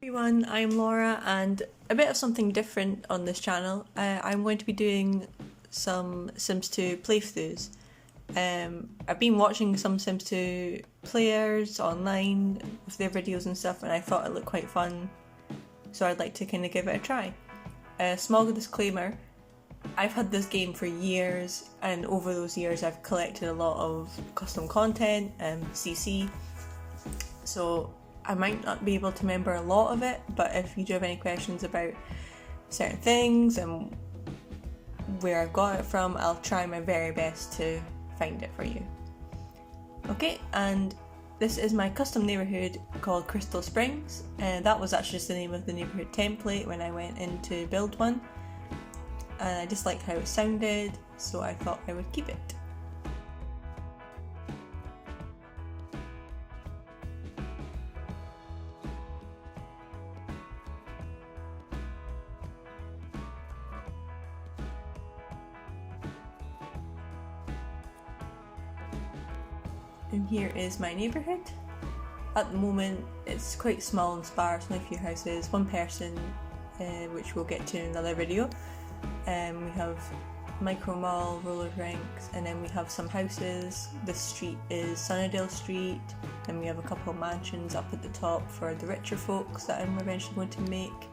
Everyone, I'm Laura, and a bit of something different on this channel. I'm going to be doing some Sims 2 playthroughs. I've been watching some Sims 2 players online with their videos and stuff, and I thought it looked quite fun, so I'd like to kind of give it a try. Small disclaimer, I've had this game for years, and over those years I've collected a lot of custom content and CC, so I might not be able to remember a lot of it, but if you do have any questions about certain things and where I've got it from, I'll try my very best to find it for you. Okay, and this is my custom neighbourhood called Crystal Springs, and that was actually just the name of the neighbourhood template when I went in to build one, and I just liked how it sounded, so I thought I would keep it. And here is my neighbourhood. At the moment it's quite small and sparse, only a few houses, one person, which we'll get to in another video. We have micro mall, roller rinks, and then we have some houses. This street is Sunnydale Street, and we have a couple of mansions up at the top for the richer folks that I'm eventually going to make.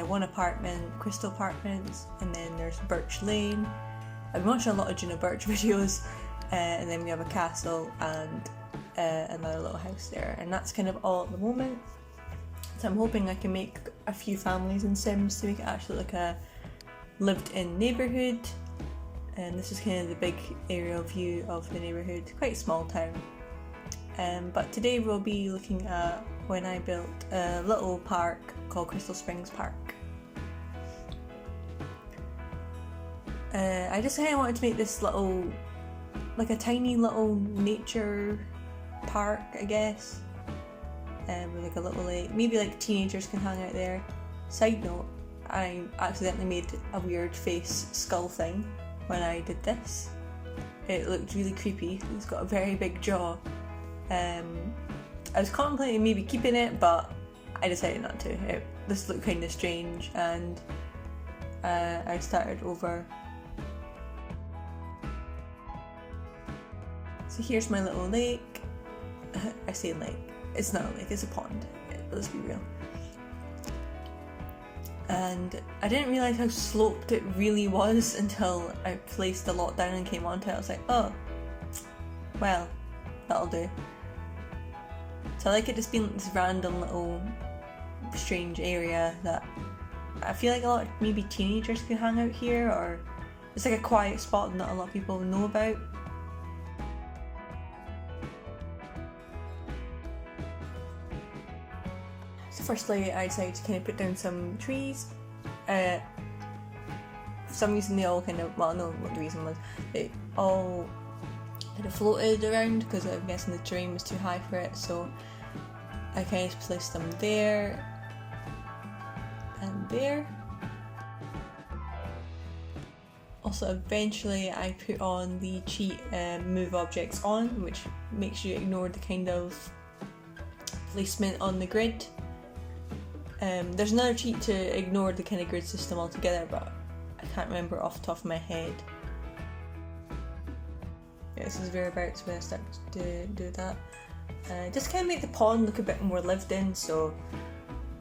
One apartment, Crystal Apartments, and then there's Birch Lane. I've been watching a lot of Gina Birch videos. And then we have a castle and another little house there, and that's kind of all at the moment. So I'm hoping I can make a few families in Sims to make it actually like a lived-in neighbourhood. And this is kind of the big aerial view of the neighbourhood, quite small town. But today we'll be looking at when I built a little park called Crystal Springs Park. I just kind of wanted to make this little, like a tiny little nature park, I guess, with like a little lake. Maybe like teenagers can hang out there. Side note, I accidentally made a weird face skull thing when I did this. It looked really creepy. It's got a very big jaw. I was contemplating maybe keeping it, but I decided not to. This looked kind of strange, and I started over. So here's my little lake. I say lake, it's not a lake, it's a pond, let's be real. And I didn't realise how sloped it really was until I placed the lot down and came onto it. I was like, oh, well, that'll do. So I like it just being this random little strange area that I feel like a lot of maybe teenagers can hang out here, or it's like a quiet spot that not a lot of people know about. So firstly, I decided to kind of put down some trees. For some reason they all kind of, well, I know what the reason was, they all kind of floated around because I'm guessing the terrain was too high for it, so I kind of placed them there and there. Also, eventually I put on the cheat move objects on, which makes you ignore the kind of placement on the grid. There's another cheat to ignore the kind of grid system altogether, but I can't remember off the top of my head. Yeah, this is whereabouts when I start to do that. Just kind of make the pond look a bit more lived in, so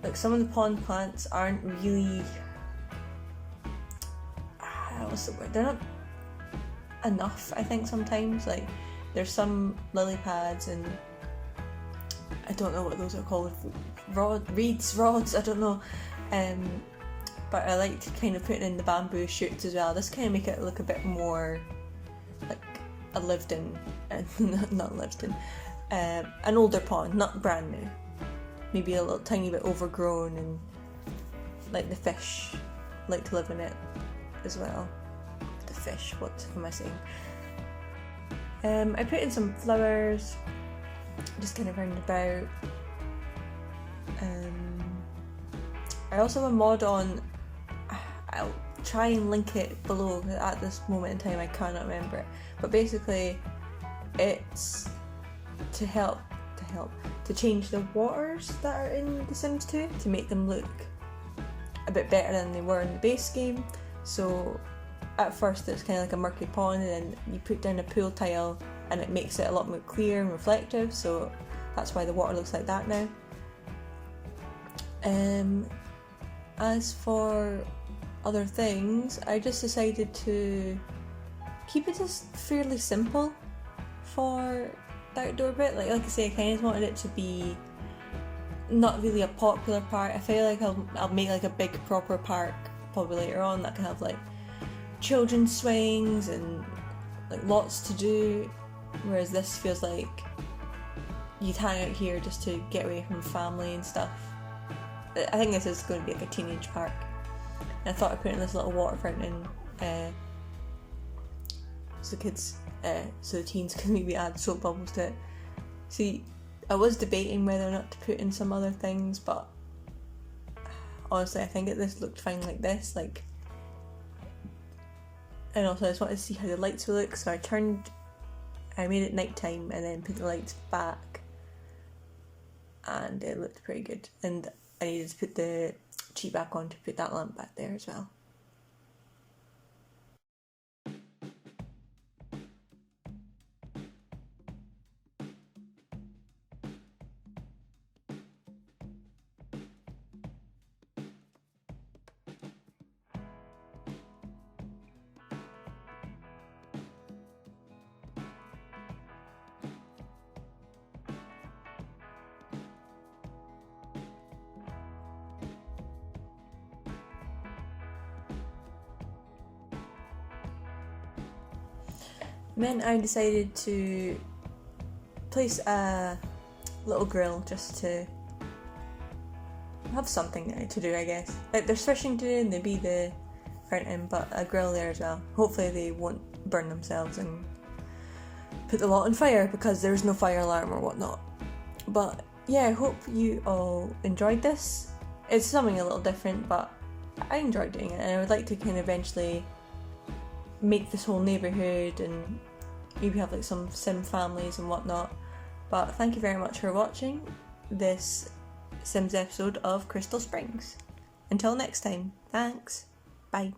like some of the pond plants aren't really, what's the word, they're not enough, I think sometimes. Like there's some lily pads and I don't know what those are called, rods, I don't know, but I like to kind of put in the bamboo shoots as well. This kind of make it look a bit more like a lived in, not lived in, an older pond, not brand new, maybe a little tiny bit overgrown, and like the fish like to live in it as well. The fish, what am I saying? I put in some flowers, just kind of round about. I also have a mod on, I'll try and link it below, at this moment in time I cannot remember it, but basically it's to help can help to change the waters that are in The Sims 2 to make them look a bit better than they were in the base game. So at first it's kind of like a murky pond, and then you put down a pool tile and it makes it a lot more clear and reflective, so that's why the water looks like that now. As for other things, I just decided to keep it just fairly simple for the outdoor bit. Like I say, I kind of wanted it to be not really a popular park. I feel like I'll make like a big proper park probably later on that can have like children's swings and like lots to do, whereas this feels like you'd hang out here just to get away from family and stuff. I think this is going to be like a teenage park. And I thought I'd put in this little water fountain so the teens can maybe add soap bubbles to it. See, I was debating whether or not to put in some other things, but honestly I think that this looked fine like this. And also I just wanted to see how the lights would look, so I made it nighttime and then put the lights back, and it looked pretty good. And I needed to put the cheat back on to put that lamp back there as well. Then I decided to place a little grill just to have something to do, I guess. Like there's fishing to do and there'd be the fountain, but a grill there as well. Hopefully they won't burn themselves and put the lot on fire because there's no fire alarm or whatnot. But yeah, I hope you all enjoyed this. It's something a little different, but I enjoyed doing it, and I would like to kind of eventually make this whole neighbourhood and maybe have like some sim families and whatnot. But thank you very much for watching this Sims episode of Crystal Springs. Until next time, thanks, bye.